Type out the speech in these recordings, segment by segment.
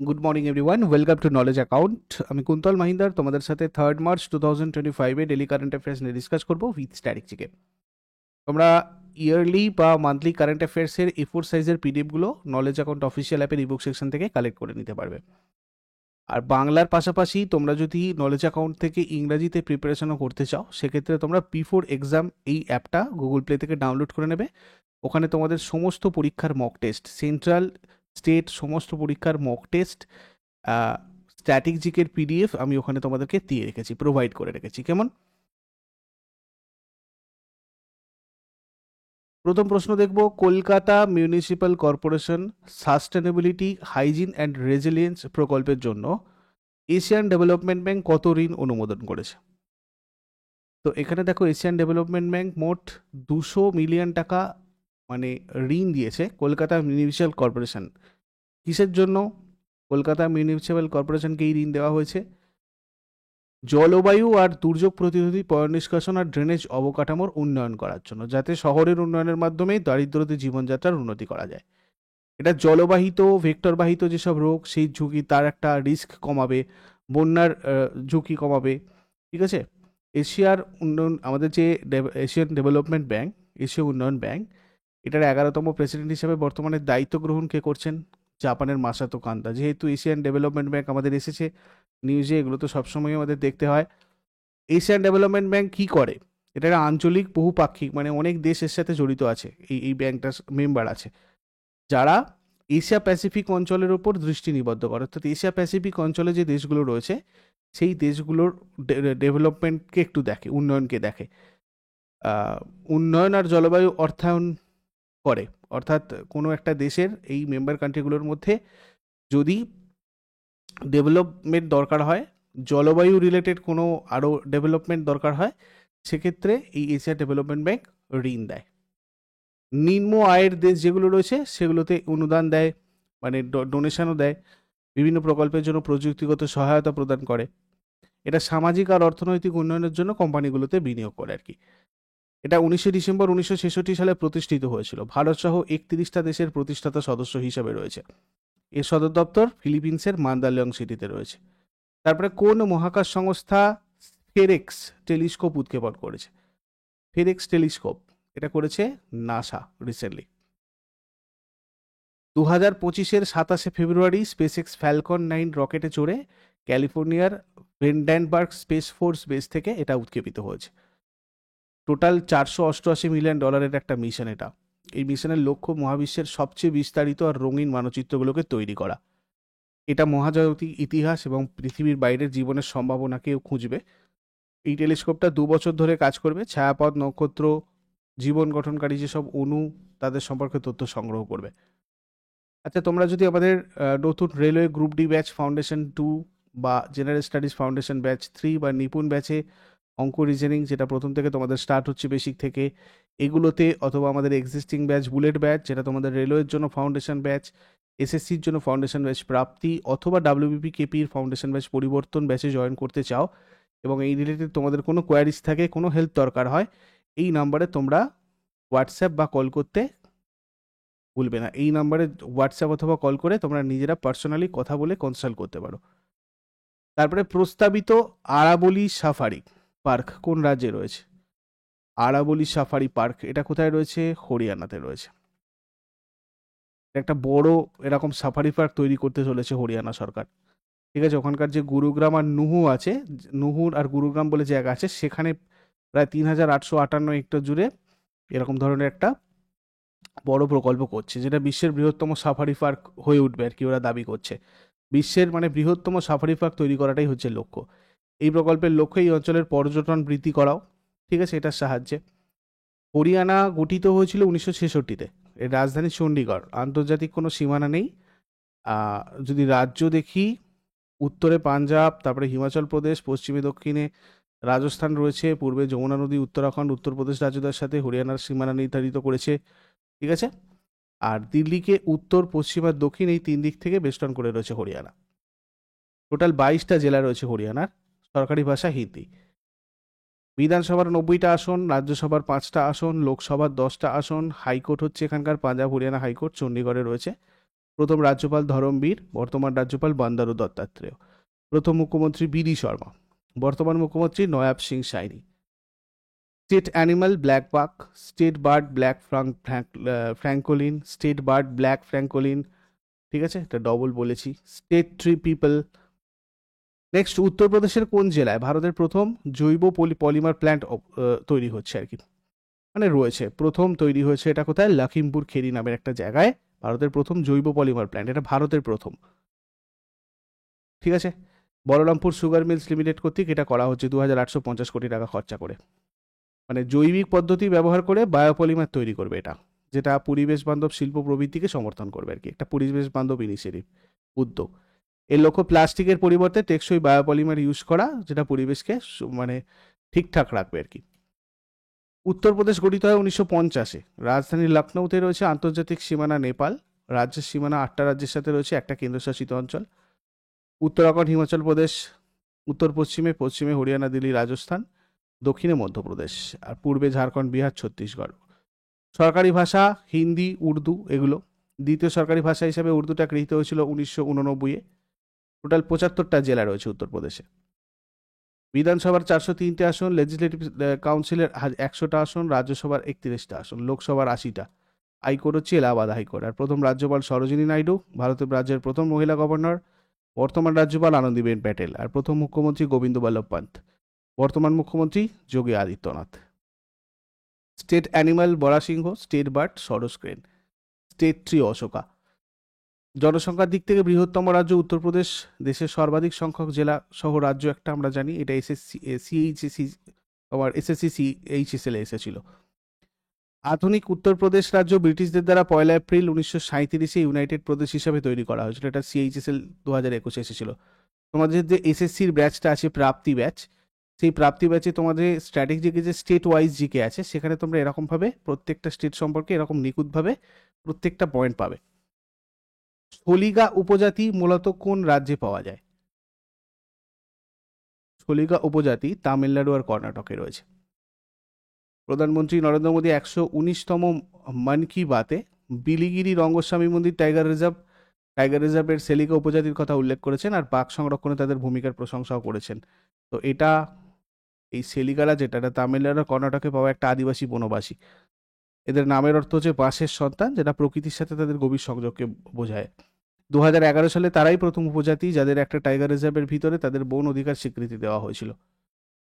Good morning everyone, welcome to knowledge account. আমি কুন্তল মাহিন্দার তোমাদের সাথে 3 মার্চ 2025 ডেলি কারেন্ট অ্যাফেয়ার্স নিয়ে ডিসকাস করবো উইথ স্ট্যাটিকজিকে। তোমরা ইয়ারলি বা মান্থলি কারেন্ট অ্যাফেয়ার্সের A4 সাইজের পিডিএফগুলো নলেজ অ্যাকাউন্ট অফিসিয়াল অ্যাপের ইবুক সেকশন থেকে কালেক্ট করে নিতে পারবে। আর বাংলার পাশাপাশি তোমরা যদি নলেজ অ্যাকাউন্ট থেকে ইংরাজিতে প্রিপারেশনও করতে চাও, সেক্ষেত্রে তোমরা P4 এক্সাম এই অ্যাপটা গুগল প্লে থেকে ডাউনলোড করে নেবে। ওখানে তোমাদের সমস্ত পরীক্ষার মক টেস্ট, সেন্ট্রাল স্টেট সমস্ত পরীক্ষার মক টেস্ট, স্ট্যাটিকজিকের পিডিএফ আমি ওখানে তোমাদেরকে দিয়ে রেখেছি, প্রোভাইড করে রেখেছি। কেমন? প্রথম প্রশ্ন দেখব, Kolkata municipal corporation sustainability hygiene and resilience প্রকল্পের জন্য এশিয়ান ডেভেলপমেন্ট ব্যাংক কত ঋণ অনুমোদন করেছে? তো এখানে দেখো, এশিয়ান ডেভেলপমেন্ট ব্যাংক মোট 200 মিলিয়ন টাকা মানে ঋণ দিয়েছে কলকাতা মিউনিসিপ্যাল কর্পোরেশন। কিসের জন্য কলকাতা মিউনিসিপ্যাল কর্পোরেশনকে এই ঋণ দেওয়া হয়েছে? জলবায়ু আর দুর্যোগ প্রতিরোধী পয় নিষ্কাশন আর ড্রেনেজ অবকাঠামোর উন্নয়ন করার জন্য, যাতে শহরের উন্নয়নের মাধ্যমে দারিদ্রতে জীবনযাত্রার উন্নতি করা যায়। এটা জলবাহিত ভেক্টরবাহিত যেসব রোগ সেই ঝুঁকি, তার একটা রিস্ক কমাবে, বন্যার ঝুঁকি কমাবে। ঠিক আছে। এশিয়ার উন্নয়ন, আমাদের যে এশিয়ান ডেভেলপমেন্ট ব্যাংক, এশীয় উন্নয়ন ব্যাংক, এটার 11তম প্রেসিডেন্ট হিসেবে বর্তমানে দায়িত্ব গ্রহণ কে করছেন? জাপানের মাসাতো কান্তা। যেহেতু এশিয়ান ডেভেলপমেন্ট ব্যাংক আমাদের এসেছে নিউজে, এগুলো তো সবসময় আমাদের দেখতে হয়। এশিয়ান ডেভেলপমেন্ট ব্যাংক কি করে? এটা একটা আঞ্চলিক বহুপাক্ষিক, মানে অনেক দেশের সাথে জড়িত আছে, এই ব্যাংকটার মেম্বার আছে, যারা এশিয়া প্যাসিফিক অঞ্চলের ওপর দৃষ্টি নিবদ্ধ করে। অর্থাৎ এশিয়া প্যাসিফিক অঞ্চলে যে দেশগুলো রয়েছে সেই দেশগুলোর ডেভেলপমেন্টকে একটু দেখে, উন্নয়নকে দেখে। উন্নয়ন আর জলবায়ু অর্থায়ন করে। অর্থাৎ কোনো একটা দেশের এই মেম্বার কান্ট্রিগুলোর মধ্যে যদি ডেভেলপমেন্ট দরকার হয়, জলবায়ু রিলেটেড কোনো আরও ডেভেলপমেন্ট দরকার হয়, সেক্ষেত্রে এই এশিয়া ডেভেলপমেন্ট ব্যাংক ঋণ দেয়। নিম্ন আয়ের দেশ যেগুলো রয়েছে সেগুলোতে অনুদান দেয়, মানে ডোনেশনও দেয়, বিভিন্ন প্রকল্পের জন্য প্রযুক্তিগত সহায়তা প্রদান করে। এটা সামাজিক আর অর্থনৈতিক উন্নয়নের জন্য কোম্পানিগুলোতে বিনিয়োগ করে আর কি। এটা 19 ডিসেম্বর 1966 সালে প্রতিষ্ঠিত হয়েছিল। ভারত সহ 31টা দেশের প্রতিষ্ঠাতা সদস্য হিসেবে রয়েছে। এর সদর দপ্তর ফিলিপিন্সের মান্দালয়ং সিটিতে রয়েছে। তারপরে কোন মহাকাশ সংস্থা ফেরেক্স টেলিস্কোপ উৎক্ষেপণ করেছে? ফেরেক্স টেলিস্কোপ এটা করেছে নাসা রিসেন্টলি। 2025-27 ফেব্রুয়ারি স্পেসএক্স ফ্যালকন 9 রকেটে চড়ে ক্যালিফোর্নিয়ার ভেন্ডেনবার্গ স্পেস ফোর্স বেস থেকে এটা উৎক্ষেপিত হয়েছে। টোটাল $488 মিলিয়ন একটা মিশন এটা। এই মিশনের লক্ষ্য মহাবিশ্বের সবচেয়ে বিস্তারিত আর রঙিন মানচিত্রগুলোকে তৈরি করা। এটা মহাজাগতিক ইতিহাস এবং পৃথিবীর বাইরের জীবনের সম্ভাবনাকেও খুঁজবে। এই টেলিস্কোপটা 2 বছর ধরে কাজ করবে। ছায়াপথ, নক্ষত্র, জীবন গঠনকারী যেসব অণু, তাদের সম্পর্কে তথ্য সংগ্রহ করবে। আচ্ছা, তোমরা যদি আমাদের নতুন railway group D batch foundation 2 বা জেনারেল স্টাডিজ ফাউন্ডেশন ব্যাচ 3 বা নিপুণ ব্যাচে অঙ্ক রিজনিং, যেটা প্রথম থেকে তোমাদের স্টার্ট হচ্ছে বেসিক থেকে, এগুলোতে, অথবা আমাদের এক্সিস্টিং ব্যাচ বুলেট ব্যাচ, যেটা তোমাদের রেলওয়ের জন্য ফাউন্ডেশন ব্যাচ, এসএসসির জন্য ফাউন্ডেশন ব্যাচ প্রাপ্তি, অথবা ডাব্লিউবিপি কেপির ফাউন্ডেশন ব্যাচ পরিবর্তন ব্যাচে জয়েন করতে চাও, এবং এই রিলেটেড তোমাদের কোনো কোয়ারিজ থাকে, কোনো হেল্প দরকার হয়, এই নাম্বারে তোমরা হোয়াটসঅ্যাপ বা কল করতে ভুলবে না। এই নাম্বারে হোয়াটসঅ্যাপ অথবা কল করে তোমরা নিজেরা পার্সোনালি কথা বলে কনসাল্ট করতে পারো। তারপরে প্রস্তাবিত আরাবলি সাফারি পার্ক কোন রাজ্যে রয়েছে? আরাবলি সাফারি পার্ক এটা কোথায় রয়েছে? হরিয়ানাতে রয়েছে। একটা বড় এরকম সাফারি পার্ক তৈরি করতে চলেছে হরিয়ানা সরকার। ঠিক আছে। ওখানকার যে গুরুগ্রাম আর নুহু আছে, নুহুর আর গুরুগ্রাম বলে জায়গা আছে, সেখানে প্রায় 3858 হেক্টর জুড়ে এরকম ধরনের একটা বড় প্রকল্প করছে, যেটা বিশ্বের বৃহত্তম সাফারি পার্ক হয়ে উঠবে আর কি, ওরা দাবি করছে। বিশ্বের মানে বৃহত্তম সাফারি পার্ক তৈরি করাটাই হচ্ছে লক্ষ্য। এই প্রকল্পের লক্ষ্য এই অঞ্চলের পর্যটন বৃদ্ধি করাও। ঠিক আছে, এটার সাহায্যে। হরিয়ানা গঠিত হয়েছিল 1966-তে। এর রাজধানী চণ্ডীগড়। আন্তর্জাতিক কোনো সীমানা নেই। যদি রাজ্য দেখি, উত্তরে পাঞ্জাব, তারপরে হিমাচল প্রদেশ, পশ্চিমে দক্ষিণে রাজস্থান রয়েছে, পূর্বে যমুনা নদী, উত্তরাখণ্ড, উত্তরপ্রদেশ রাজ্যদের সাথে হরিয়ানার সীমানা নির্ধারিত করেছে। ঠিক আছে। আর দিল্লিকে উত্তর, পশ্চিম আর দক্ষিণ এই 3 দিক থেকে বেষ্টন করে রয়েছে হরিয়ানা। টোটাল 22টা জেলা রয়েছে হরিয়ানার। সরকারি ভাষা হিন্দি। বিধানসভার 90টা আসন, রাজ্যসভার 5টা আসন, লোকসভার 10টা আসন। হাইকোর্ট হচ্ছে এখানকার পাঞ্জাব হরিয়ানা হাইকোর্ট চণ্ডীগড়ে রয়েছে। প্রথম রাজ্যপাল ধরমবীর, বর্তমান রাজ্যপাল বান্দারু দত্তাত্রেয়। প্রথম মুখ্যমন্ত্রী বিডি শর্মা, বর্তমান মুখ্যমন্ত্রী Nayab Singh Saini. State animal blackbuck, state bird black francolin, state bird black francolin, ঠিক আছে, এটা ডবল বলেছি। State tree people. নেক্সট, উত্তরপ্রদেশের কোন জেলায় ভারতের প্রথম জৈব পলিমার প্ল্যান্ট তৈরি হচ্ছে আর কি, মানে রয়েছে, প্রথম তৈরি হয়েছে এটা কোথায়, লখিমপুর খেরি নামের একটা জায়গায় ভারতের প্রথম জৈব পলিমার প্ল্যান্ট, এটা ভারতের প্রথম, ঠিক আছে। বলরামপুর সুগার মিলস লিমিটেড কর্তৃক এটা করা হচ্ছে 2850 কোটি টাকা খরচা করে, মানে জৈবিক পদ্ধতি ব্যবহার করে বায়োপলিমার তৈরি করবে এটা, যেটা পরিবেশ বান্ধব শিল্প প্রবৃত্তিকে সমর্থন করবে আর কি, একটা পরিবেশ বান্ধব ইনিশিয়েটিভ, উদ্যোগ। এর লক্ষ্য প্লাস্টিকের পরিবর্তে টেকসই বায়োপলিমার ইউজ করা, যেটা পরিবেশকে মানে ঠিকঠাক রাখবে আর কি। উত্তরপ্রদেশ গঠিত হয় 1950-এ। রাজধানী লখনৌতে রয়েছে আন্তর্জাতিক সীমানা নেপাল, রাজ্যের সীমানা 8টা রাজ্যের সাথে রয়েছে একটা কেন্দ্রশাসিত অঞ্চল, উত্তরাখণ্ড, হিমাচল প্রদেশ, উত্তর পশ্চিমে হরিয়ানা, দিল্লি, রাজস্থান, দক্ষিণে মধ্যপ্রদেশ, আর পূর্বে ঝাড়খণ্ড, বিহার, ছত্তিশগড়। সরকারি ভাষা হিন্দি, উর্দু এগুলো। দ্বিতীয় সরকারি ভাষা হিসেবে উর্দুটা গৃহীত হয়েছিল 1989-এ। টোটাল 75টা জেলা রয়েছে উত্তরপ্রদেশে। বিধানসভার 403টে আসন, লেজিসলেটিভ কাউন্সিলের 100টা আসন, রাজ্যসভার 31টা আসন, লোকসভার 80টা। হাইকোর্ট হচ্ছে এলাহাবাদ হাইকোর্ট। আর প্রথম রাজ্যপাল সরোজিনী নাইডু, ভারতের রাজ্যের প্রথম মহিলা গভর্নর। বর্তমান রাজ্যপাল আনন্দীবেন প্যাটেল। আর প্রথম মুখ্যমন্ত্রী গোবিন্দ বল্লভ পান্ত, বর্তমান মুখ্যমন্ত্রী Yogi Adityanath. State animal barasingha, state bird sarus crane, state tree Ashoka. জনসংখ্যার দিক থেকে বৃহত্তম রাজ্য উত্তরপ্রদেশ, দেশের সর্বাধিক সংখ্যক জেলা সহ রাজ্য একটা আমরা জানি, এটা সিএইচএসি আমার এসএসসি সিএইচএসএল এসেছিল। আধুনিক উত্তরপ্রদেশ রাজ্য ব্রিটিশদের দ্বারা 1 এপ্রিল 1937-এ ইউনাইটেড প্রদেশ হিসাবে তৈরি করা হয়েছিল, এটা সিএইচএসএল 2021-এ এসেছিল। তোমাদের যে এসএসসির ব্যাচটা আছে প্রাপ্তি ব্যাচ, সেই প্রাপ্তি ব্যাচে তোমাদের স্ট্র্যাটেজিক যে স্টেট ওয়াইজ জিকে আছে, সেখানে তোমরা এরকমভাবে প্রত্যেকটা স্টেট সম্পর্কে এরকম নিখুঁতভাবে প্রত্যেকটা পয়েন্ট পাবে। শলিগা উপজাতি মূলত কোন রাজ্যে পাওয়া যায়? শলিগা উপজাতি তামিলনাড়ু আর কর্ণাটকে রয়েছে। প্রধানমন্ত্রী নরেন্দ্র মোদী 119তম মন কি বাতে বিলিগিরি রঙ্গস্বামী মন্দির টাইগার রিজার্ভের সেলিগা উপজাতির কথা উল্লেখ করেছেন, আর বাঘ সংরক্ষণে তাদের ভূমিকার প্রশংসাও করেছেন। তো এটা এই সেলিগারা যেটা, এটা তামিলনাড়ু কর্ণাটকে পাওয়া একটা আদিবাসী বনবাসী। এদের নামের অর্থ হচ্ছে বাঁশের সন্তান, যেটা প্রকৃতির সাথে তাদের গভীর সংযোগকে বোঝায়। 2011 সালে তারাই প্রথম উপজাতি যাদের একটা টাইগার রিজার্ভের ভিতরে তাদের বন অধিকার স্বীকৃতি দেওয়া হয়েছিল।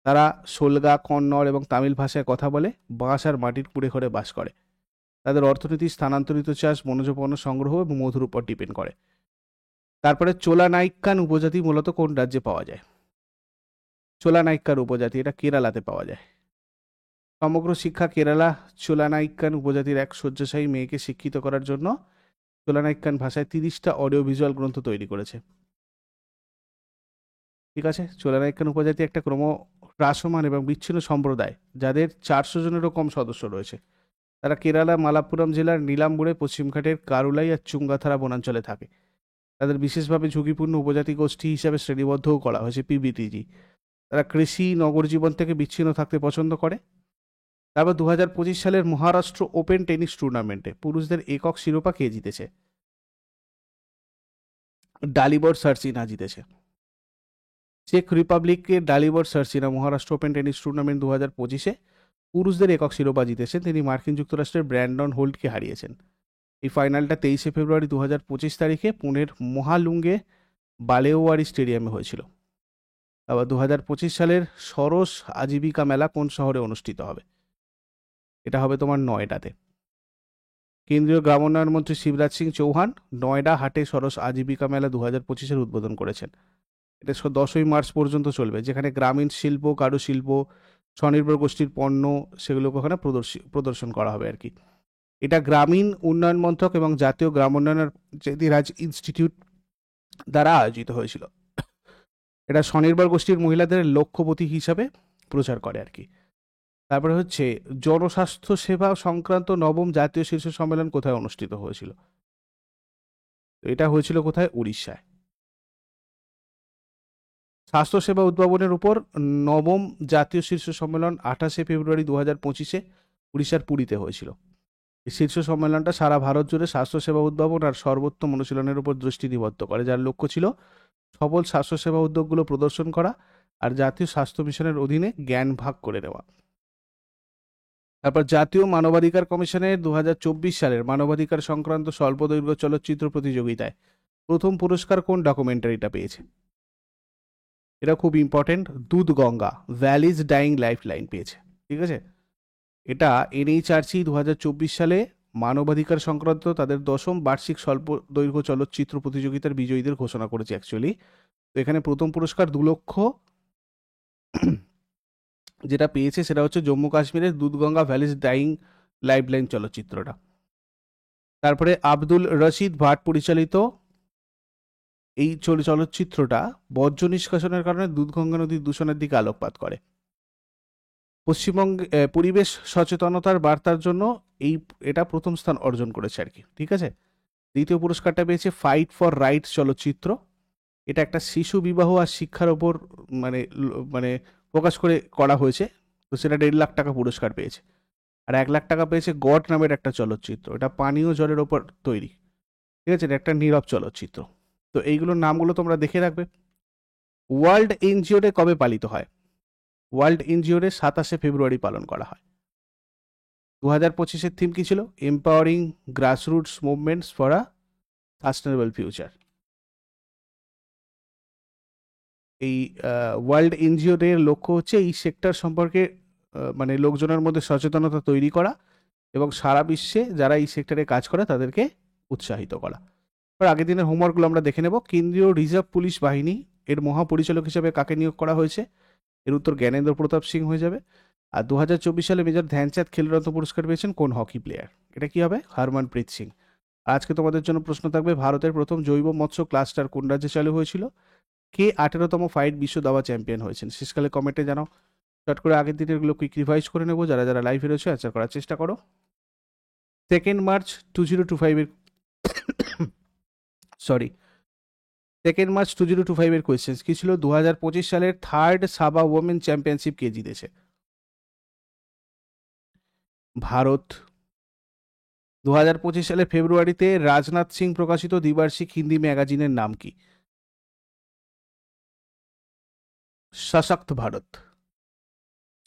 তারা সোলগা, কন্নড় এবং তামিল ভাষায় কথা বলে, বাঁশ আর মাটির কুড়ে ঘরে বাস করে। তাদের অর্থনীতি স্থানান্তরিত চাষ, বনজ পণ্য সংগ্রহ এবং মধুর উপর ডিপেন্ড করে। তারপরে চোলা নাইক্কান উপজাতি মূলত কোন রাজ্যে পাওয়া যায়? চোলা নাইক্কার উপজাতি এটা কেরালাতে পাওয়া যায়। সমগ্র শিক্ষা কেরালা চোলা নাইক্কান উপজাতির এক শয্যাশায়ী মেয়েকে শিক্ষিত করার জন্য চোলা নাইক্কান ভাষায় 30টা অডিও ভিজুয়াল গ্রন্থ তৈরি করেছে, ঠিক আছে। চোলা নাইক্কান উপজাতি একটা ক্রমহ্রাসমান এবং বিচ্ছিন্ন সম্প্রদায়, যাদের 400 জনেরও কম সদস্য রয়েছে। তারা কেরালা মালাপ্পুরম জেলার নীলাম্বুরে, পশ্চিমঘাটের কারুলাই আর চুঙ্গাথারা বনাঞ্চলে থাকে। তাদের বিশেষভাবে ঝুঁকিপূর্ণ উপজাতি গোষ্ঠী হিসাবে শ্রেণীবদ্ধও করা হয়েছে, পিবিটিজি। তারা কৃষি, নগর জীবন থেকে বিচ্ছিন্ন থাকতে পছন্দ করে। তারপর 2025 সালের মহারাষ্ট্র ওপেন টেনিস টুর্নামেন্টে পুরুষদের একক শিরোপা কে জিতেছে? ডালিবর সার্চিনা জিতেছে। চেক রিপাবলিকের Dalibor Svrcina Maharashtra Open tennis tournament 2025-এ পুরুষদের একক শিরোপা জিতেছেন। তিনি মার্কিন যুক্তরাষ্ট্রের ব্র্যান্ডন হোল্টকে হারিয়েছেন। এই ফাইনালটা 23 ফেব্রুয়ারি 2025 তারিখে পুনের মহালুঙ্গে বালেওয়ারি স্টেডিয়ামে হয়েছিল। আবার 2025 সালের সরস আজীবিকা মেলা কোন শহরে অনুষ্ঠিত হবে? এটা হবে তোমার নয়ডাতে। কেন্দ্রীয় গ্রামোন্নয়ন মন্ত্রী শিবরাজ সিং চৌহান নয়ডা হাটে সরস আজীবিকা মেলা 2025-এর উদ্বোধন করেছেন। এটা 10ই মার্চ পর্যন্ত চলবে, যেখানে গ্রামীণ শিল্প, কারুশিল্প, স্বনির্ভর গোষ্ঠীর পণ্য সেগুলোকে ওখানে প্রদর্শন করা হবে আর কি। এটা গ্রামীণ উন্নয়ন মন্ত্রক এবং জাতীয় গ্রামোন্নয়ন রাজ ইনস্টিটিউট দ্বারা আয়োজিত হয়েছিল। এটা স্বনির্ভর গোষ্ঠীর মহিলাদের লক্ষ্যপতি হিসাবে প্রচার করে আর কি। তারপরে হচ্ছে জনস্বাস্থ্য সেবা সংক্রান্ত 9ম জাতীয় শীর্ষ সম্মেলন কোথায় অনুষ্ঠিত হয়েছিল? এটা হয়েছিল কোথায়? উড়িষ্যায়। স্বাস্থ্যসেবা উদ্ভাবনের উপর 9ম জাতীয় শীর্ষ সম্মেলন 28 ফেব্রুয়ারি 2025-এ উড়িষ্যার পুরীতে হয়েছিল। এই শীর্ষ সম্মেলনটা সারা ভারত জুড়ে স্বাস্থ্যসেবা উদ্ভাবন আর সর্বোত্তম অনুশীলনের উপর দৃষ্টি নিবদ্ধ করে, যার লক্ষ্য ছিল সফল স্বাস্থ্যসেবা উদ্যোগগুলো প্রদর্শন করা আর জাতীয় স্বাস্থ্য মিশনের অধীনে জ্ঞান ভাগ করে নেওয়া। তারপর জাতীয় মানবাধিকার কমিশনের 2024 সালের মানবাধিকার সংক্রান্ত স্বল্পদৈর্ঘ্য চলচ্চিত্র প্রতিযোগিতায় প্রথম পুরস্কার কোন ডকুমেন্টারিটা পেয়েছে? এটা খুব ইম্পর্টেন্ট, দুধ Ganga valleys dying life line পেয়েছে। ঠিক আছে, এটা এনএইচআরসি 2024 সালে মানবাধিকার সংক্রান্ত তাদের 10ম বার্ষিক স্বল্প দৈর্ঘ্য চলচ্চিত্র প্রতিযোগিতার বিজয়ীদের ঘোষণা করেছে অ্যাকচুয়ালি। তো এখানে প্রথম পুরস্কার 2 লক্ষ যেটা পেয়েছে সেটা হচ্ছে জম্মু কাশ্মীরের Doodhganga valley's dying life line চলচ্চিত্রটা। তারপরে আব্দুল রশিদ ভাট পরিচালিত এই চলচ্চিত্রটা বর্জ্য নিষ্কাশনের কারণে দুধগঙ্গা নদীর দূষণের দিকে আলোকপাত করে। পশ্চিমবঙ্গে পরিবেশ সচেতনতার বার্তার জন্য এটা প্রথম স্থান অর্জন করেছে আর কি। ঠিক আছে, দ্বিতীয় পুরস্কারটা পেয়েছে ফাইট ফর রাইটস চলচ্চিত্র। এটা একটা শিশু বিবাহ আর শিক্ষার ওপর মানে মানে প্রকাশ করে করা হয়েছে, তো সেটা 1.5 লাখ টাকা পুরস্কার পেয়েছে। আর 1 লাখ টাকা পেয়েছে গড নামের একটা চলচ্চিত্র, এটা পানীয় জলের ওপর তৈরি। ঠিক আছে, এটা একটা নীরব চলচ্চিত্র। তো এইগুলোর নামগুলো তোমরা দেখে রাখবে। ওয়ার্ল্ড এনজিও ডে কবে পালিত হয়? ওয়ার্ল্ড এনজিও ডে 27শে ফেব্রুয়ারি পালন করা হয়। 2025-এর থিম কি ছিল? Empowering grassroots movements for a sustainable future. এই ওয়ার্ল্ড এনজিও ডে এর লক্ষ্য হচ্ছে এই সেক্টর সম্পর্কে মানে লোকজনের মধ্যে সচেতনতা তৈরি করা এবং সারা বিশ্বে যারা এই সেক্টরে কাজ করে তাদেরকে উৎসাহিত করা। এবার আগের দিনের হোমওয়ার্কগুলো আমরা দেখে নেব। কেন্দ্রীয় রিজার্ভ পুলিশ বাহিনী এর মহাপরিচালক হিসেবে কাকে নিয়োগ করা হয়েছে? এর উত্তর জ্ঞানেন্দ্র প্রতাপ সিং হয়ে যাবে। আর 2024 সালে মেজর ধ্যানচাঁদ খেলরত্ন পুরস্কার পেয়েছেন কোন হকি প্লেয়ার? এটা কি হবে? হরমনপ্রীত সিং। আজকে তোমাদের জন্য প্রশ্ন থাকবে, ভারতের প্রথম জৈব মৎস্য ক্লাস্টার কোন রাজ্যে চালু হয়েছিল? কে 18তম ফাইট বিশ্ব দাবা চ্যাম্পিয়ন হয়েছেন? শেষকালে কমেন্টে জানাও। শর্ট করে আগের দিনেরগুলো কুইক রিভাইজ করে নেবো। যারা যারা লাইভে রয়েছে অ্যান্সার করার চেষ্টা করো। 2 মার্চ 2025 এর সরি 2 মার্চ 2025 এর কোয়েশ্চেন্স কি ছিল? 2025 সালের 3rd সাবা ওমেন চ্যাম্পিয়নশিপ কে জিতেছে? ভারত। 2025 সালে ফেব্রুয়ারিতে রাজনাথ সিং প্রকাশিত দ্বিবার্ষিক হিন্দি ম্যাগাজিনের নাম কি? সশক্ত ভারত।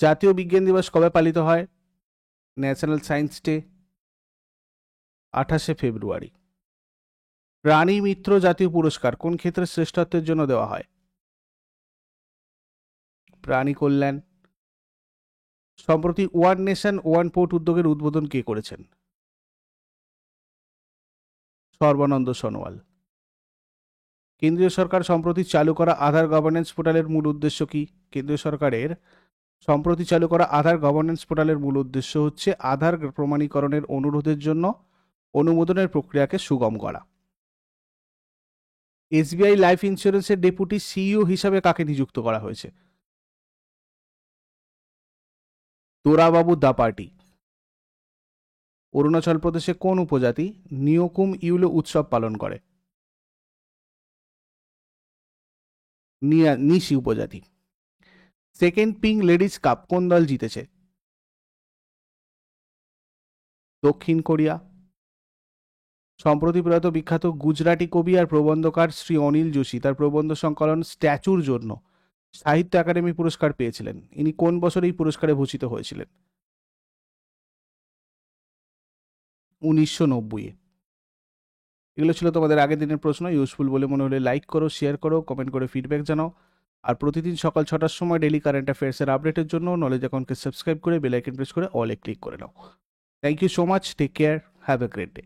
জাতীয় বিজ্ঞান দিবস কবে পালিত হয়? ন্যাশনাল সায়েন্স ডে 28শে ফেব্রুয়ারি। প্রাণী মিত্র জাতীয় পুরস্কার কোন ক্ষেত্রে শ্রেষ্ঠত্বের জন্য দেওয়া হয়? প্রাণী কল্যাণ। সম্প্রতি ওয়ান নেশন ওয়ান পোর্ট উদ্যোগের উদ্বোধন কে করেছেন? সর্বানন্দ সোনোয়াল। কেন্দ্রীয় সরকার সম্প্রতি চালু করা আধার গভর্নেন্স পোর্টালের মূল উদ্দেশ্য কি? কেন্দ্রীয় সরকারের সম্প্রতি চালু করা আধার গভর্নেন্স পোর্টালের মূল উদ্দেশ্য হচ্ছে আধার প্রমাণীকরণের অনুরোধের জন্য অনুমোদনের প্রক্রিয়াকে সুগম করা। এসবিআই লাইফ ইন্স্যুরেন্সের ডেপুটি সিইও হিসাবে কাকে নিযুক্ত করা হয়েছে? তোরাবাবু দাপাটি। অরুণাচল প্রদেশে কোন উপজাতি নিওকুম ইউলো উৎসব পালন করে? নিশি উপজাতি। সেকেন্ড পিং লেডিজ কাপ কোন দল জিতেছে? দক্ষিণ কোরিয়া। সম্প্রতি প্রয়াত বিখ্যাত গুজরাটি কবি আর প্রবন্ধকার শ্রী অনিল যোশী তার প্রবন্ধ সংকলন স্ট্যাচুর জন্য সাহিত্য একাডেমি পুরস্কার পেয়েছিলেন। ইনি কোন বছর এই পুরস্কারে ভূষিত হয়েছিলেন? 1990-এ। এগুলো ছিল তোমাদের আগের দিনের প্রশ্ন। ইউজফুল বলে মনে হলে লাইক করো, শেয়ার করো, কমেন্ট করে ফিডব্যাক জানাও। আর প্রতিদিন সকাল 6টার সময় ডেলি কারেন্ট অ্যাফেয়ার্সের আপডেটের জন্য নলেজ অ্যাকাউন্টকে সাবস্ক্রাইব করে বেল আইকন প্রেস করে অলে ক্লিক করে নাও। Thank you so much, take care, have a great day.